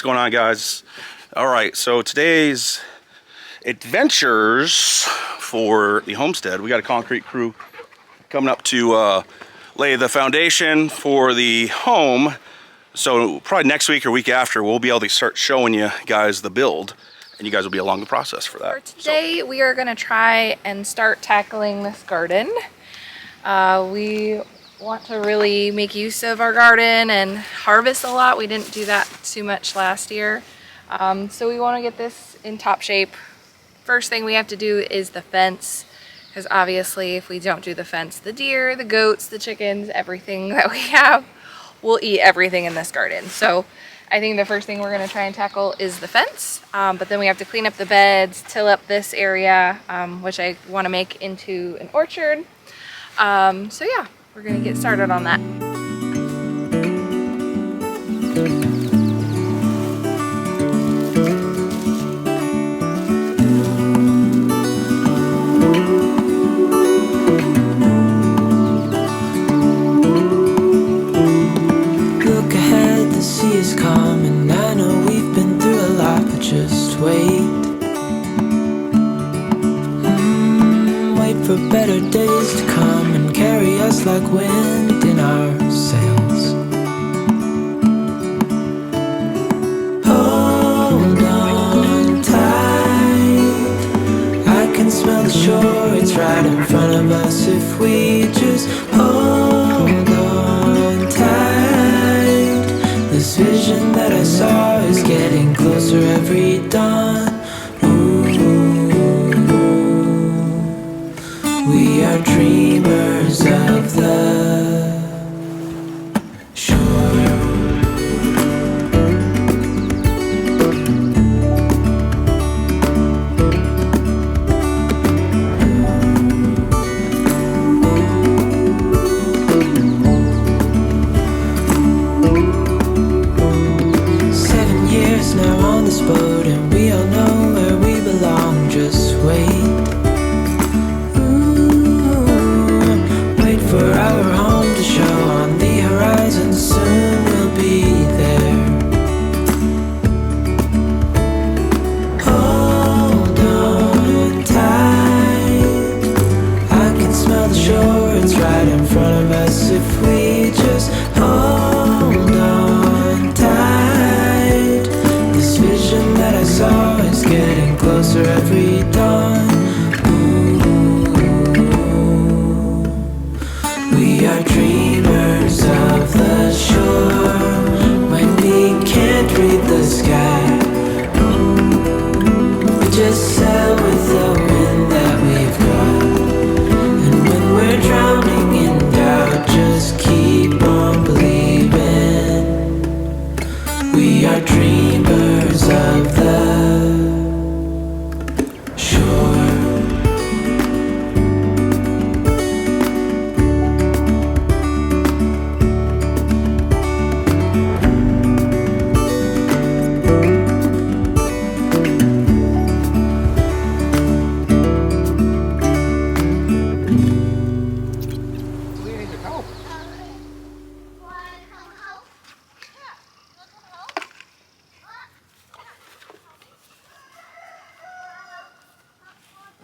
going on, guys? All right, so today's adventures for the homestead, we got a concrete crew coming up to lay the foundation for the home. So probably next week or week after, we'll be able to start showing you guys the build, and you guys will be along the process for that. For today, we are going to try and start tackling this garden. We want to really make use of our garden and harvest a lot. We didn't do that too much last year. So we want to get this in top shape. First thing we have to do is the fence, because obviously if we don't do the fence, the deer, the goats, the chickens, everything that we have will eat everything in this garden. So I think the first thing we're going to try and tackle is the fence, but then we have to clean up the beds, till up this area, which I want to make into an orchard. So yeah, we're going to get started on that. For better days to come and carry us like wind in our sails. Hold on tight, I can smell the shore, it's right in front of us. If we just hold on tight, this vision that I saw is getting closer every dawn. We are dreamers of the shore. 7 years now on this boat, and we all know where we belong. Just wait. For our home to show on the horizon, soon we'll be there. Hold on tight, I can smell the shore, it's right in front of us. If we just hold on tight, this vision that I saw is getting closer every dawn. We are dreamers of the shore. When we can't read the sky, we just sail with the wind that we've got. And when we're drowning in doubt, just keep on believing. We are dreamers of the shore.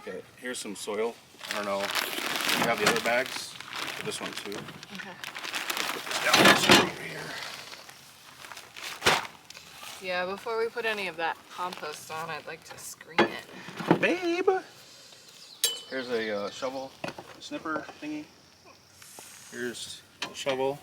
Okay, here's some soil. I don't know, you have the other bags? For this one too. Okay. Put this down this over here. Yeah, before we put any of that compost on, I'd like to screen it. Babe! Here's a shovel snipper thingy. Here's a shovel.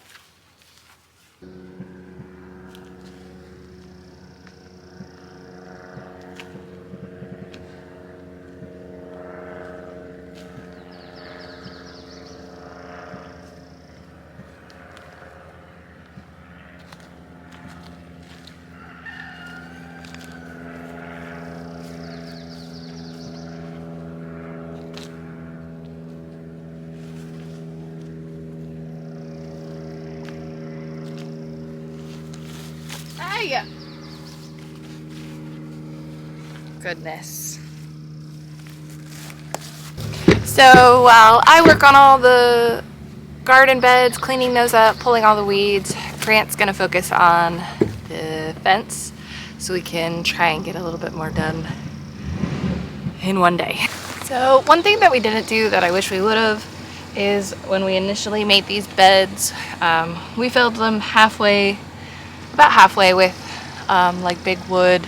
Hey! Goodness. So while I work on all the garden beds, cleaning those up, pulling all the weeds, Grant's gonna focus on the fence. so we can try and get a little bit more done in one day. So one thing that we didn't do that I wish we would have is when we initially made these beds, we filled them about halfway with like big wood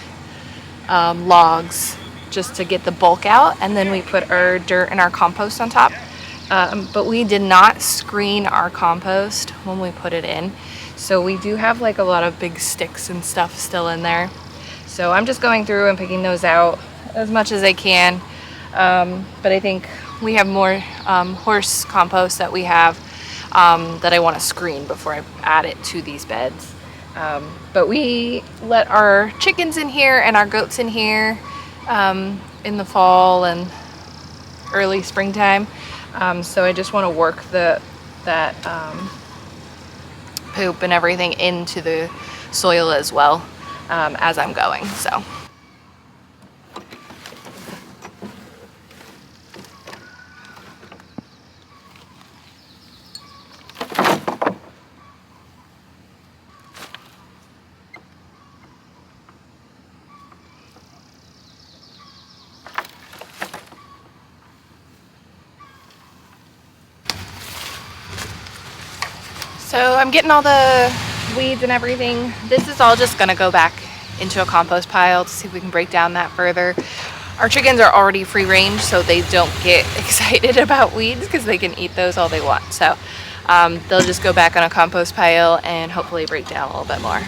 logs, just to get the bulk out, and then we put our dirt and our compost on top. But we did not screen our compost when we put it in, so we do have like a lot of big sticks and stuff still in there. So I'm just going through and picking those out as much as I can. But I think we have more horse compost that we have that I want to screen before I add it to these beds. But we let our chickens in here and our goats in here in the fall and early springtime. So I just want to work that poop and everything into the soil as well as I'm going. So. So I'm getting all the weeds and everything. This is all just gonna go back into a compost pile to see if we can break down that further. Our chickens are already free range, so they don't get excited about weeds because they can eat those all they want. So they'll just go back on a compost pile and hopefully break down a little bit more.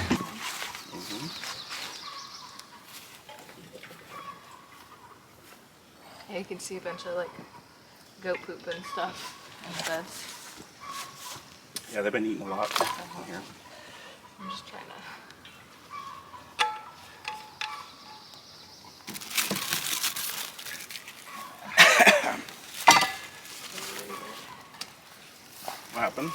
Yeah, you can see a bunch of like goat poop and stuff in the beds. Yeah, they've been eating a lot in here. I'm just trying to. What happened?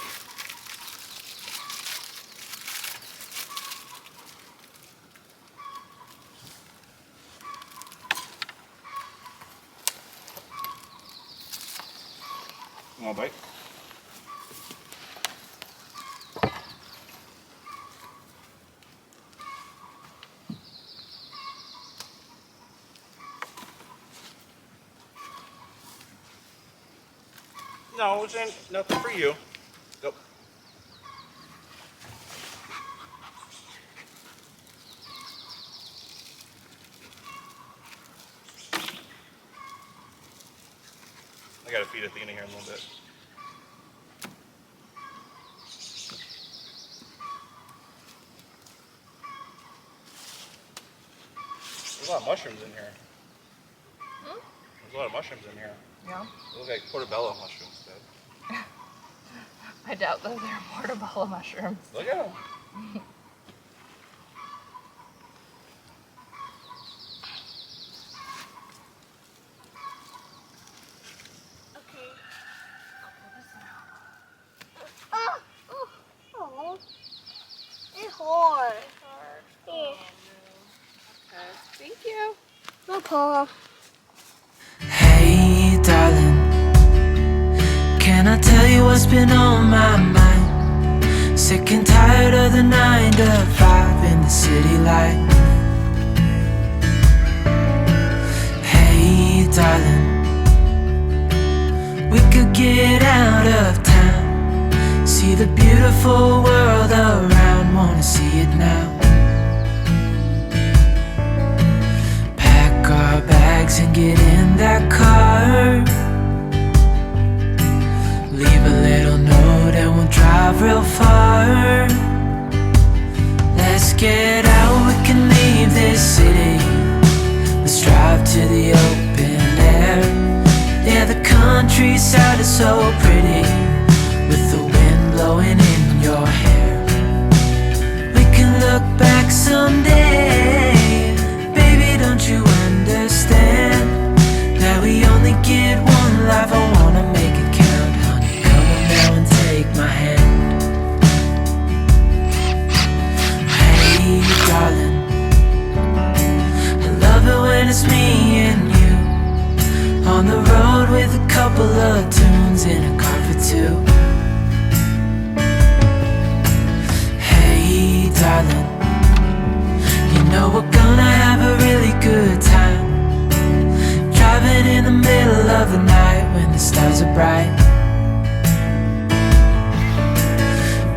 You want a bite? No, it's ain't nothing for you. Go. I gotta feed Athena here in a little bit. There's a lot of mushrooms in here. Hmm? There's a lot of mushrooms in here. Yeah. They look like portobello mushrooms, Dad. I doubt those are portobello mushrooms. Look at them. Okay. Oh, it's hard. Yeah. Okay. Thank you. No problem. Hey, darling, can I tell you what's been on my mind? Sick and tired of the 9 to 5 in the city life. Hey, darling, we could get out of town, see the beautiful world around, wanna see it now. Pack our bags and get in that car, leave a little note and we'll drive real far. Let's get out, we can leave this city. Let's drive to the open air. Yeah, the countryside is so pretty, with the wind blowing in your hair. We can look back someday, baby, don't you understand that we only get one life? I wanna make it count, honey, come on now and take my hand. Hey, darling, I love it when it's me and you, on the road with a couple of tunes in a car for two. Hey, darling, you know we're gonna have a really good time, driving in the middle of the night when the stars are bright.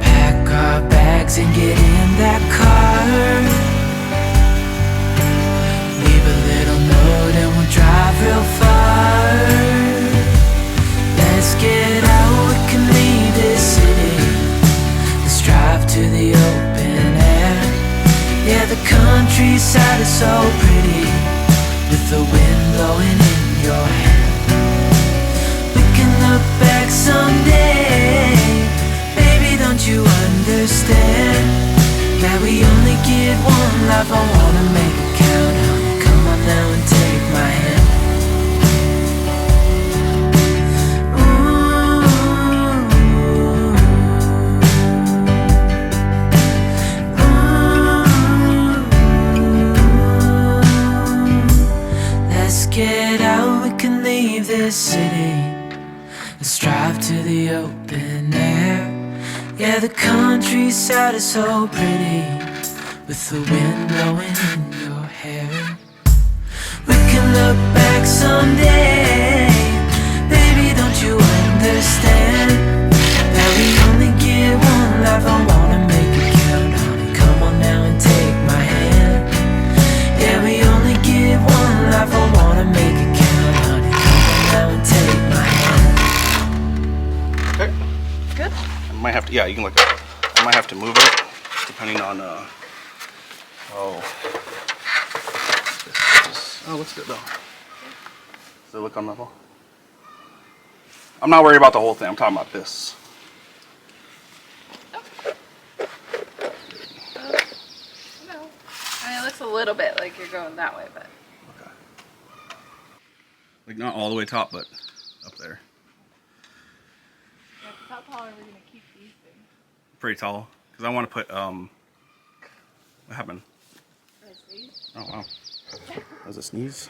Pack our bags and get in that car, leave a little note and we'll drive real far. Let's get out, we can leave this city. Let's drive to the open air. Yeah, the countryside is so pretty, with the wind blowing in your hair. We can look back someday, baby, don't you understand that we only get one life? I wanna make it count, honey, come on now and take my hand. Get out, we can leave this city. Let's drive to the open air. Yeah, the countryside is so pretty, with the wind blowing in your hair. We can look back someday, baby, don't you understand that we only get one life? I wanna make it count, honey, come on now and take my hand. Yeah, we only get one life, I wanna make it count, honey, come on now and take my hand. Okay. Good. I might have to, yeah, you can look at it. I might have to move it depending on, looks good though. Does it look on level? I'm not worried about the whole thing, I'm talking about this. No. I mean, it looks a little bit like you're going that way, but. Okay. Like not all the way top, but up there. Yeah, 'cause how tall are we gonna keep these things? Pretty tall. Because I want to put, what happened? Did I sneeze? Oh wow. That was a sneeze.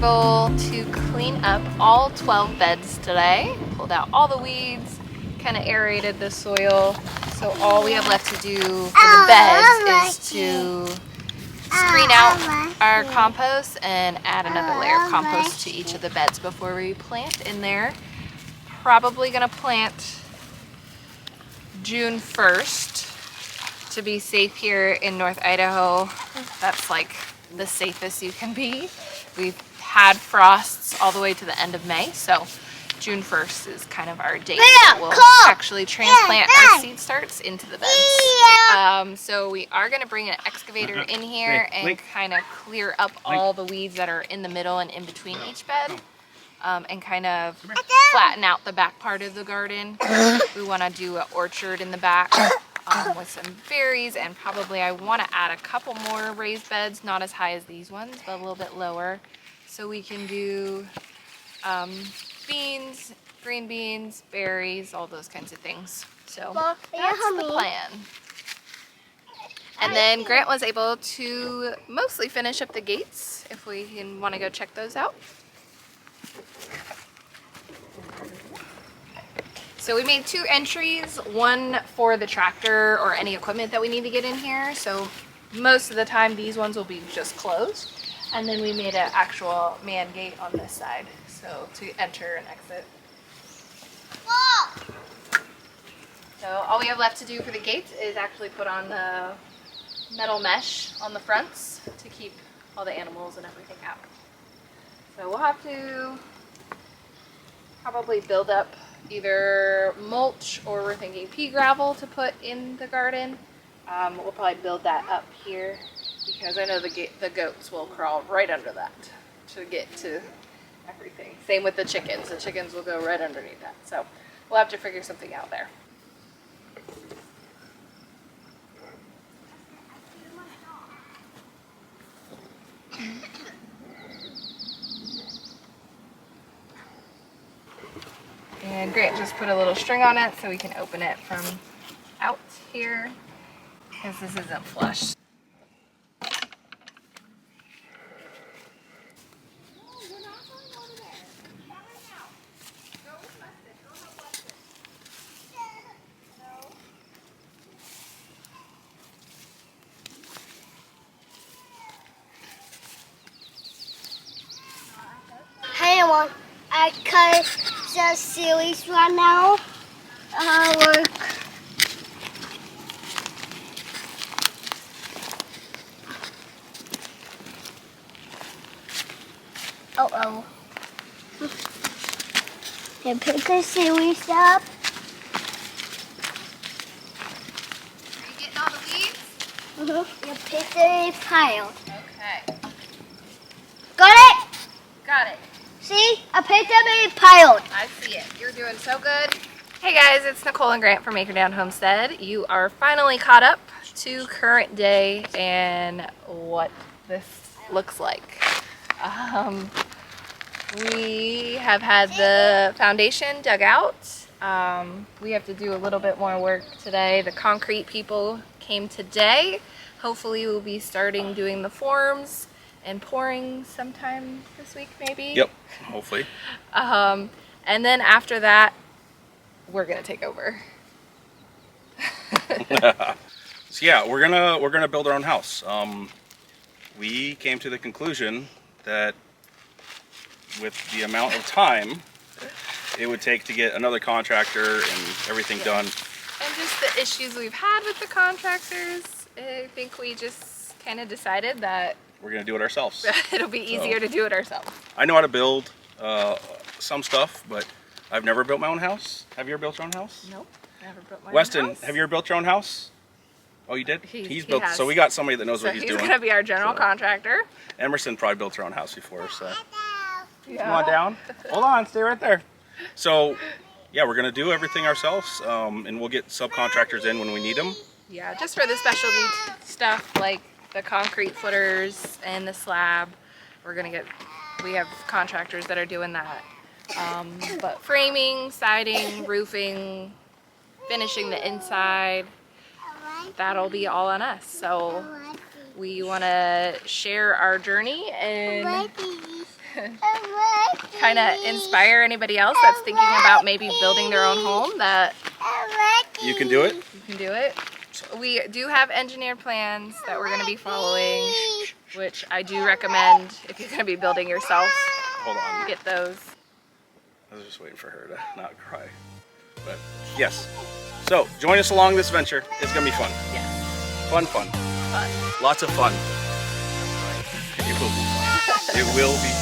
able to clean up all 12 beds today. Pulled out all the weeds, kind of aerated the soil. So all we have left to do for the beds is to screen out our compost and add another layer of compost to each of the beds before we plant in there. Probably gonna plant June 1st to be safe here in North Idaho. That's like the safest you can be. We've had frosts all the way to the end of May, so June 1st is kind of our date. Yeah, We'll cool. actually transplant our seed starts into the beds. So we are going to bring an excavator in here and kind of clear up all the weeds that are in the middle and in between each bed. And kind of flatten out the back part of the garden. We want to do an orchard in the back with some berries, and probably I want to add a couple more raised beds, not as high as these ones, but a little bit lower, so we can do beans, green beans, berries, all those kinds of things. So that's the plan. And then Grant was able to mostly finish up the gates, if we want to go check those out. So we made 2 entries, one for the tractor or any equipment that we need to get in here. So most of the time these ones will be just closed. And then we made an actual man gate on this side, so to enter and exit. So all we have left to do for the gates is actually put on the metal mesh on the fronts to keep all the animals and everything out. So we'll have to probably build up either mulch, or we're thinking pea gravel to put in the garden. We'll probably build that up here because I know the goats will crawl right under that to get to everything. Same with the chickens. The chickens will go right underneath that. So we'll have to figure something out there. And Grant just put a little string on it so we can open it from out here because this isn't flush. Hey everyone, I cut the series right now. Work. Oh. You pick the series up. Are you getting all the weeds? You pick the pile. Okay. Got it? Got it. See? I picked up a pile. I see it. You're doing so good. Hey guys, it's Nicole and Grant from Anchordown Homestead. You are finally caught up to current day and what this looks like. We have had the foundation dug out. We have to do a little bit more work today. The concrete people came today. Hopefully we'll be starting doing the forms and pouring sometime this week maybe. Yep, hopefully. And then after that, we're gonna take over. So yeah, we're gonna build our own house. We came to the conclusion that with the amount of time it would take to get another contractor and everything done, And just the issues we've had with the contractors, I think we just kind of decided that we're gonna do it ourselves. it'll be easier to do it ourselves. I know how to build some stuff, but I've never built my own house. Have you ever built your own house? Nope, never built my own Weston, house. have you ever built your own house? Oh, you did? He built. has. So we got somebody that knows So what he's he's doing. gonna be our general So- contractor. Emerson probably built her own house before, so. Yeah. Come on down. Hold on, stay right there. So, yeah, we're gonna do everything ourselves, and we'll get subcontractors in when we need them. Yeah, just for the specialty stuff like the concrete footers and the slab, we have contractors that are doing that. But framing, siding, roofing, finishing the inside, that'll be all on us. So we want to share our journey and kind of inspire anybody else that's thinking about maybe building their own home, that You can do it? you can do it. We do have engineered plans that we're going to be following, which I do recommend if you're going to be building yourself. Hold on. Get those. I was just waiting for her to not cry. But, yes. So, join us along this venture. It's gonna be fun. Yes. Fun. Fun. Lots of fun. It will be fun. It will be